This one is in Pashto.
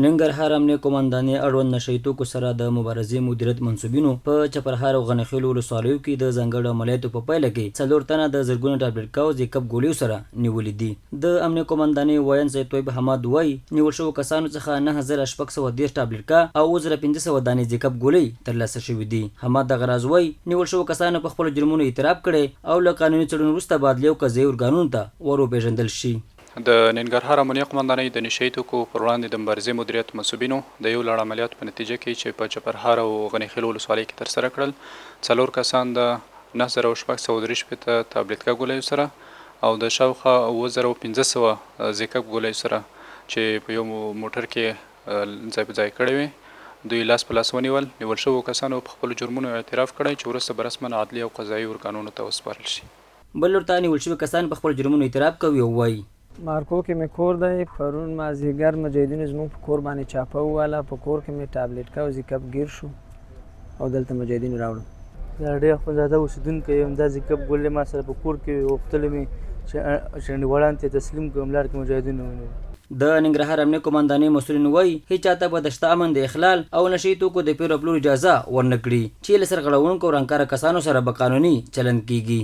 ننګرهار امنیه قومندانۍ اړوند نشه یي توکو سره د مبارزې مدیریت منصوبینو په چپرهار او غنخیل ولسوالیو کې د ځانګړو عملیاتو په پایله کې 4 تنه د زرګونو ټابلیټ کاو زیکب ګولیو سره نیولې دي. د امنیه قومندانۍ وایي سید طیب حماد وایي نیول شوو کسانو څخه 9610 ټابلیټ کا او 1500 دانې زیکب ګولۍ ترلاسه شوې دي. حماد دغه راز وایي نیول شوو کسانو په خپل جرمونو اعتراف کړی او له قانوني څېړنو وروسته باید یو قضایي ارګانونو ته وروپېژندل شي. د ننګرهار امنیه قومندانۍ د نشه یي توکو پر وړاندې د مبارزې مدیریت مسؤلینو د یو لړ عملیاتو په نتیجه کې چې په چپرهار او غنیخیل ولسوالۍ کې ترسره کړل 4 کسان د 9630 تابلیټکا ګولیو سره او د شاوخوا 1500 زیکب ګولیو سره چې په یو موټر کې ځای په ځای کړی وي دوی لاس په لاس ونیول. نیول شوو کسانو په خپلو جرمونو اعتراف کړی چې وروسته به رسما عدلي او قضایي ارګانونو ته وسپارل شي. بل ورته نیول شوي کسان په خپلو جرمونو اعتراف کوي او وایي مارکو کې مې کور دی. پرون مازدیګر مجاهدینو زموږ په کور باندې چاپه وواله. په کور کې مې ټابلیټ کا او زیکب ګیر شو او دلته مجاهدینو راوړم. دا ډېر اخوندزاده اوسېدونکی یم. دا زیکب ګولۍ ما سره په کور کې غوښتلې مې چې انډیوالانو ته تسلیم کړم. لار کې مجاهدینو ونیول. د ننګرهار امنیه قومندانۍ مسؤلین وایي هیڅ چاته به د شته امن د اخلال او نشه یي توکو د پیرو پلور اجازه ورنه کړي چې له سرغړونکو او رنګکاره کسانو سره به قانوني چلند کیږي.